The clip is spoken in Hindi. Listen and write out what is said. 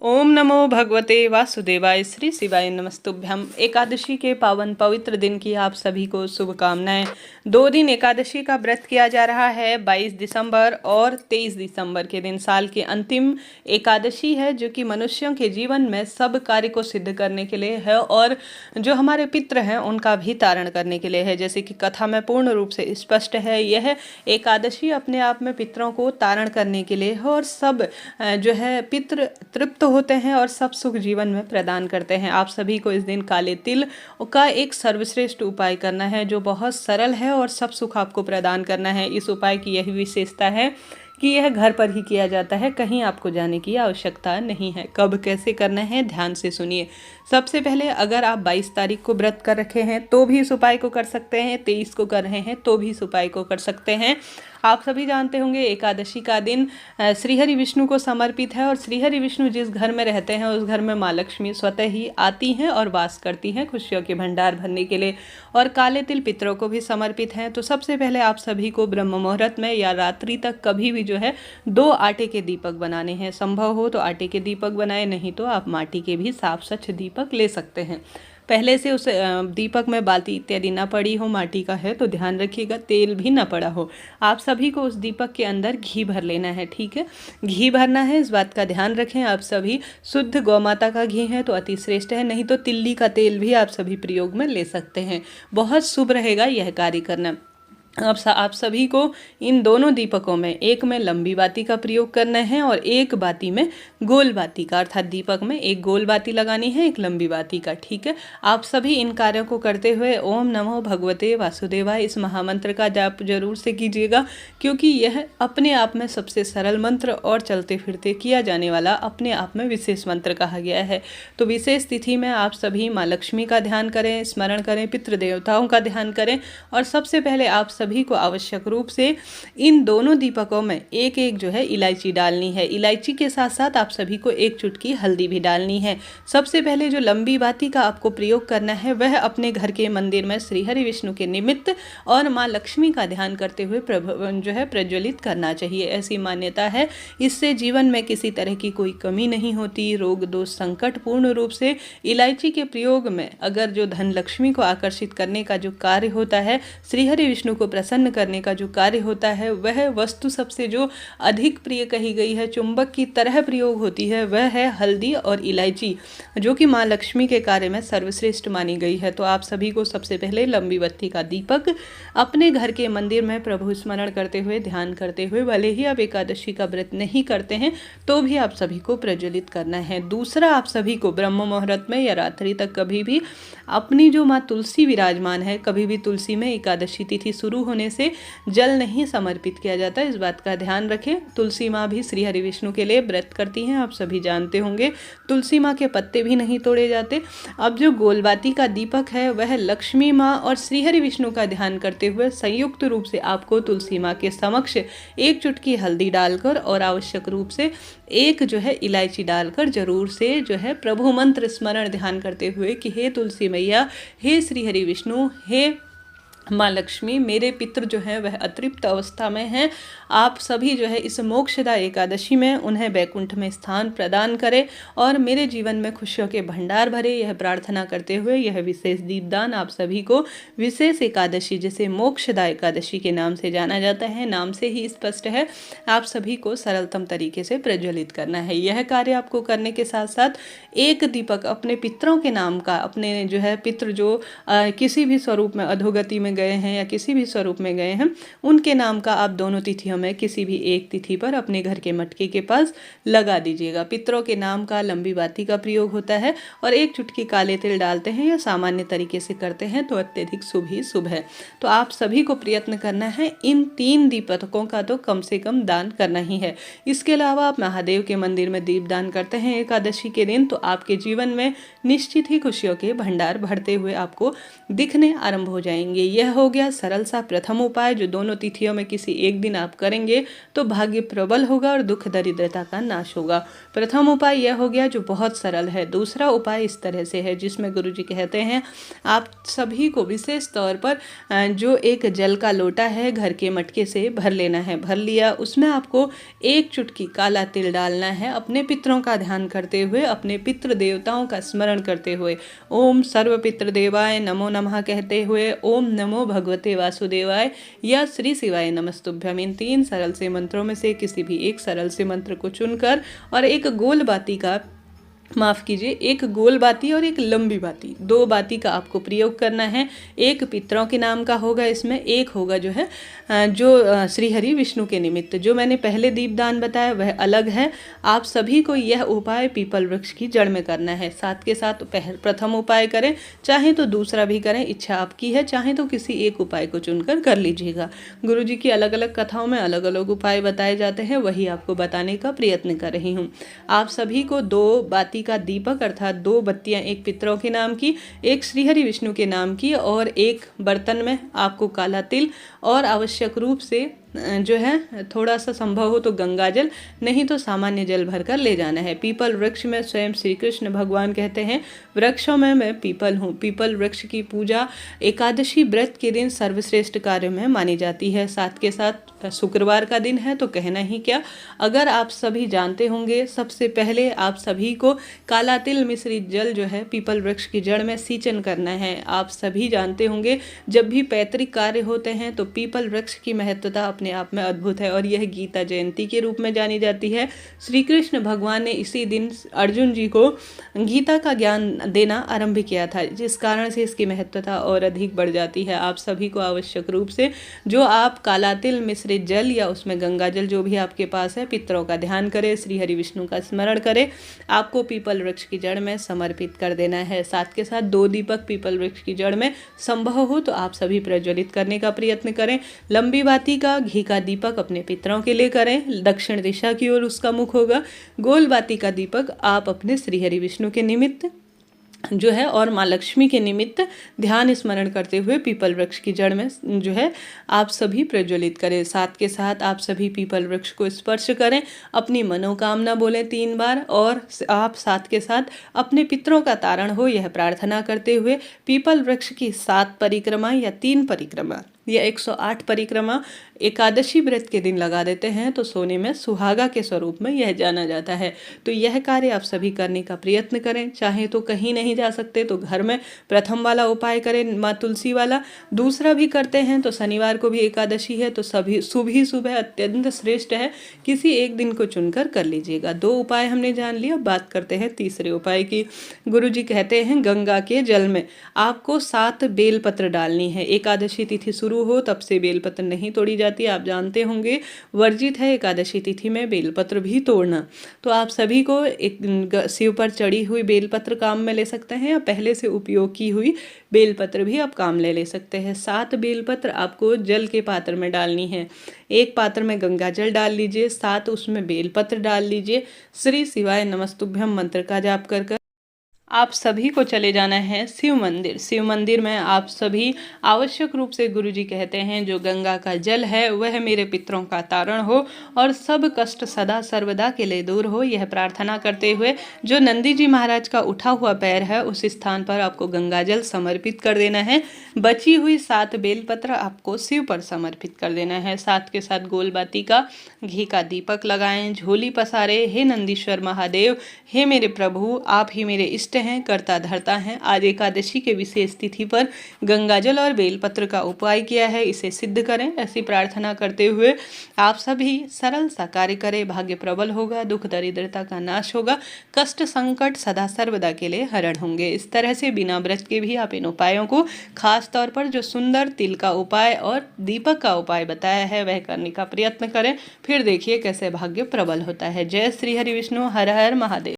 ओम नमो भगवते वासुदेवाय। श्री शिवाय नमस्तुभ्यम। एकादशी के पावन पवित्र दिन की आप सभी को शुभकामनाएं। 2 दिन एकादशी का व्रत किया जा रहा है, 22 दिसंबर और 23 दिसंबर के दिन। साल की अंतिम एकादशी है जो कि मनुष्यों के जीवन में सब कार्य को सिद्ध करने के लिए है और जो हमारे पितृ हैं उनका भी तारण करने के लिए है। जैसे कि कथा में पूर्ण रूप से स्पष्ट है, यह एकादशी अपने आप में पितरों को तारण करने के लिए है और सब जो है पितृ तृप्त होते हैं और सब सुख जीवन में प्रदान करते हैं। आप सभी को इस दिन काले तिल का एक सर्वश्रेष्ठ उपाय करना है जो बहुत सरल है और सब सुख आपको प्रदान करना है। इस उपाय की यही विशेषता है कि यह घर पर ही किया जाता है, कहीं आपको जाने की आवश्यकता नहीं है। कब कैसे करना है ध्यान से सुनिए। सबसे पहले अगर आप 22 तारीख को व्रत कर रखे हैं तो भी इस उपाय को कर सकते हैं, 23 को कर रहे हैं तो भी इस उपाय को कर सकते हैं। आप सभी जानते होंगे एकादशी का दिन श्रीहरि विष्णु को समर्पित है और श्रीहरि विष्णु जिस घर में रहते हैं उस घर में माँ लक्ष्मी स्वतः ही आती हैं और वास करती हैं खुशियों के भंडार भरने के लिए। और काले तिल पितरों को भी समर्पित हैं। तो सबसे पहले आप सभी को ब्रह्म मुहूर्त में या रात्रि तक कभी भी जो है 2 आटे के दीपक बनाने हैं। संभव हो तो आटे के दीपक बनाए, नहीं तो आप माटी के भी साफ स्वच्छ दीपक ले सकते हैं। पहले से उस दीपक में बाल्टी इत्यादि ना पड़ी हो, माटी का है तो ध्यान रखिएगा, तेल भी ना पड़ा हो। आप सभी को उस दीपक के अंदर घी भर लेना है, ठीक है। घी भरना है, इस बात का ध्यान रखें। आप सभी शुद्ध गौमाता का घी है तो अति श्रेष्ठ है, नहीं तो तिल्ली का तेल भी आप सभी प्रयोग में ले सकते हैं। बहुत शुभ रहेगा यह कार्य करना। आप सभी को इन दोनों दीपकों में, एक में लंबी बाती का प्रयोग करना है और एक बाती में गोल बाती का, अर्थात दीपक में एक गोल बाती लगानी है, एक लंबी बाती का, ठीक है। आप सभी इन कार्यों को करते हुए ओम नमो भगवते वासुदेवाय इस महामंत्र का जाप जरूर से कीजिएगा, क्योंकि यह अपने आप में सबसे सरल मंत्र और चलते फिरते किया जाने वाला अपने आप में विशेष मंत्र कहा गया है। तो विशेष तिथि में आप सभी माँ लक्ष्मी का ध्यान करें, स्मरण करें, पितृ देवताओं का ध्यान करें और सबसे पहले आप सभी को आवश्यक रूप से इन दोनों दीपकों में एक एक जो है इलायची डालनी है। इलायची के साथ साथ आप सभी को एक चुटकी हल्दी भी डालनी है। सबसे पहले जो लंबी बाती का आपको प्रयोग करना है वह अपने घर के मंदिर में श्री हरि विष्णु के निमित्त और माँ लक्ष्मी का ध्यान करते हुए जो है प्रज्वलित करना चाहिए। ऐसी मान्यता है, इससे जीवन में किसी तरह की कोई कमी नहीं होती। रोग दोष संकट पूर्ण रूप से इलायची के प्रयोग में अगर जो धन लक्ष्मी को आकर्षित करने का जो कार्य होता है, श्री हरि विष्णु को प्रसन्न करने का जो कार्य होता है, वह वस्तु सबसे जो अधिक प्रिय कही गई है, चुंबक की तरह प्रयोग होती है, वह है हल्दी और इलायची, जो कि माँ लक्ष्मी के कार्य में सर्वश्रेष्ठ मानी गई है। तो आप सभी को सबसे पहले लंबी बत्ती का दीपक अपने घर के मंदिर में प्रभु स्मरण करते हुए, ध्यान करते हुए, भले ही आप एकादशी का व्रत नहीं करते हैं तो भी आप सभी को प्रज्वलित करना है। दूसरा, आप सभी को ब्रह्म मुहूर्त में या रात्रि तक कभी भी अपनी जो माँ तुलसी विराजमान है, कभी भी तुलसी में एकादशी तिथि शुरू होने से जल नहीं समर्पित किया जाता, इस बात का ध्यान रखें। तुलसी माँ भी श्री हरि विष्णु के लिए व्रत करती हैं, आप सभी जानते होंगे। तुलसी माँ के पत्ते भी नहीं तोड़े जाते। अब जो गोलबाती का दीपक है वह लक्ष्मी माँ और श्री हरि विष्णु का ध्यान करते हुए संयुक्त रूप से आपको तुलसी माँ के समक्ष एक चुटकी हल्दी डालकर और आवश्यक रूप से एक जो है इलायची डालकर जरूर से जो है प्रभु मंत्र स्मरण ध्यान करते हुए कि हे तुलसी मैया, हे श्री हरि विष्णु, हे माँ लक्ष्मी, मेरे पितृ जो हैं वह अतृप्त अवस्था में हैं, आप सभी जो है इस मोक्षदा एकादशी में उन्हें वैकुंठ में स्थान प्रदान करें और मेरे जीवन में खुशियों के भंडार भरे, यह प्रार्थना करते हुए यह विशेष दीपदान आप सभी को विशेष एकादशी, जिसे मोक्षदा एकादशी के नाम से जाना जाता है, नाम से ही स्पष्ट है, आप सभी को सरलतम तरीके से प्रज्वलित करना है। यह कार्य आपको करने के साथ साथ एक दीपक अपने पितरों के नाम का, अपने जो है पितृ जो किसी भी स्वरूप में अधोगति में गए हैं या किसी भी स्वरूप में गए हैं, उनके नाम का आप दोनों तिथियों में किसी भी एक तिथि पर अपने घर के मटके के पास लगा दीजिएगा। पितरों के नाम का लंबी बाती का प्रयोग होता है और एक चुटकी काले तिल डालते हैं या सामान्य तरीके से करते हैं तो अत्यधिक शुभ ही शुभ है। तो आप सभी को प्रयत्न करना है इन 3 दीपकों का तो कम से कम दान करना ही है। इसके अलावा आप महादेव के मंदिर में दीप दान करते हैं एकादशी के दिन तो आपके जीवन में निश्चित ही खुशियों के भंडार भरते हुए आपको दिखने आरंभ हो जाएंगे। यह हो गया सरल सा प्रथम उपाय, जो दोनों तिथियों में किसी एक दिन आप करेंगे तो भाग्य प्रबल होगा और दुख दरिद्रता का नाश होगा। प्रथम उपाय यह हो गया जो बहुत सरल है। दूसरा उपाय इस तरह से है जिसमें गुरुजी कहते हैं आप सभी को विशेष तौर पर जो एक जल का लोटा है घर के मटके से भर लेना है। भर लिया, उसमें आपको एक चुटकी काला तिल डालना है। अपने पितरों का ध्यान करते हुए, अपने पितृ देवताओं का स्मरण करते हुए ओम सर्व पितृ देवाय नमो नमः कहते हुए ओम नमो भगवते वासुदेवाय या श्री शिवाय नमस्तुभ्यम, इन 3 सरल से मंत्रों में से किसी भी एक सरल से मंत्र को चुनकर और एक गोल बाती का एक गोल बाती और एक लंबी बाती, 2 बाती का आपको प्रयोग करना है। एक पितरों के नाम का होगा इसमें, एक होगा जो है श्री हरि विष्णु के निमित्त। जो मैंने पहले दीपदान बताया वह अलग है। आप सभी को यह उपाय पीपल वृक्ष की जड़ में करना है। साथ के साथ प्रथम उपाय करें, चाहे तो दूसरा भी करें, इच्छा आपकी है, चाहे तो किसी एक उपाय को चुनकर कर लीजिएगा। गुरुजी की अलग अलग कथाओं में अलग अलग उपाय बताए जाते हैं, वही आपको बताने का प्रयत्न कर रही हूँ। आप सभी को 2 बाती का दीपक अर्थात 2 बत्तियां, एक पितरों के नाम की, एक श्रीहरि विष्णु के नाम की, और एक बर्तन में आपको काला तिल और आवश्यक रूप से जो है थोड़ा सा संभव हो तो गंगा जल, नहीं तो सामान्य जल भरकर ले जाना है। पीपल वृक्ष में स्वयं श्री कृष्ण भगवान कहते हैं वृक्षों में मैं पीपल हूँ। पीपल वृक्ष की पूजा एकादशी व्रत के दिन सर्वश्रेष्ठ कार्य में मानी जाती है। साथ के साथ शुक्रवार का दिन है तो कहना ही क्या। अगर आप सभी जानते होंगे, सबसे पहले आप सभी को काला तिल मिश्रित जल जो है पीपल वृक्ष की जड़ में सींचन करना है। आप सभी जानते होंगे जब भी पैतृक कार्य होते हैं तो पीपल वृक्ष की महत्वता अपने आप में अद्भुत है और यह गीता जयंती के रूप में जानी जाती है। श्री कृष्ण भगवान ने इसी दिन अर्जुन जी को गीता का ज्ञान देना आरंभ किया था, जिस कारण से इसकी महत्वता और अधिक बढ़ जाती है। आप सभी को आवश्यक रूप से जो आप काला तिल मिश्रित जल या उसमें गंगा जल जो भी आपके पास है, पितरों का ध्यान करें, श्री हरि विष्णु का स्मरण करें, आपको पीपल वृक्ष की जड़ में समर्पित कर देना है। साथ के साथ 2 दीपक पीपल वृक्ष की जड़ में संभव हो तो आप सभी प्रज्वलित करने का प्रयत्न करें। लंबी बाती का घी का दीपक अपने पितरों के लिए करें, दक्षिण दिशा की ओर उसका मुख होगा। गोल बाती का दीपक आप अपने श्री हरि विष्णु के निमित्त जो है और माँ लक्ष्मी के निमित्त ध्यान स्मरण करते हुए पीपल वृक्ष की जड़ में जो है आप सभी प्रज्वलित करें। साथ के साथ आप सभी पीपल वृक्ष को स्पर्श करें, अपनी मनोकामना बोलें 3 बार और आप साथ के साथ अपने पितरों का तारण हो यह प्रार्थना करते हुए पीपल वृक्ष की 7 परिक्रमा या 3 परिक्रमा या 108 परिक्रमा एकादशी व्रत के दिन लगा देते हैं तो सोने में सुहागा के स्वरूप में यह जाना जाता है। तो यह कार्य आप सभी करने का प्रयत्न करें। चाहे तो कहीं नहीं जा सकते तो घर में प्रथम वाला उपाय करें, माँ तुलसी वाला। दूसरा भी करते हैं तो शनिवार को भी एकादशी है तो सभी सुबह अत्यंत श्रेष्ठ है, किसी एक दिन को चुनकर कर लीजिएगा। 2 उपाय हमने जान लिया, बात करते हैं तीसरे उपाय की। गुरु जी कहते हैं गंगा के जल में आपको 7 बेलपत्र डालनी है। एकादशी तिथि शुरू हो तब से बेलपत्र नहीं तोड़ी जाती, आप जानते होंगे, वर्जित है एकादशी तिथि में बेलपत्र भी तोड़ना। तो आप सभी को एक शिव पर चढ़ी हुई बेलपत्र काम में ले सकते हैं या पहले से उपयोग की हुई बेलपत्र भी आप काम ले सकते हैं। 7 बेलपत्र आपको जल के पात्र में डालनी है। एक पात्र में गंगा जल डाल लीजिए, 7 उसमें बेलपत्र डाल लीजिए। श्री शिवाय नमस्तुभ्यम मंत्र का जाप कर आप सभी को चले जाना है शिव मंदिर। शिव मंदिर में आप सभी आवश्यक रूप से गुरुजी कहते हैं जो गंगा का जल है वह मेरे पितरों का तारण हो और सब कष्ट सदा सर्वदा के लिए दूर हो, यह प्रार्थना करते हुए जो नंदी जी महाराज का उठा हुआ पैर है उस स्थान पर आपको गंगा जल समर्पित कर देना है। बची हुई 7 बेलपत्र आपको शिव पर समर्पित कर देना है। साथ के साथ गोलबाती का घी का दीपक लगाएं, झोली पसारे, हे नंदीश्वर महादेव, हे मेरे प्रभु, आप ही मेरे इष्ट हैं, करता धरता हैं। आज एकादशी के विशेष तिथि पर गंगाजल और बेलपत्र का उपाय किया है, इसे सिद्ध करें। ऐसी प्रार्थना करते हुए आप सभी सरल सा कार्य करें, भाग्य प्रबल होगा, दुख दरिद्रता का नाश होगा, कष्ट संकट सदा सर्वदा के लिए हरण होंगे। इस तरह से बिना व्रत के भी आप इन उपायों को, खास तौर पर जो सुंदर तिल का उपाय और दीपक का उपाय बताया है वह करने का प्रयत्न करें, फिर देखिए कैसे भाग्य प्रबल होता है। जय श्री हरि विष्णु, हर हर महादेव।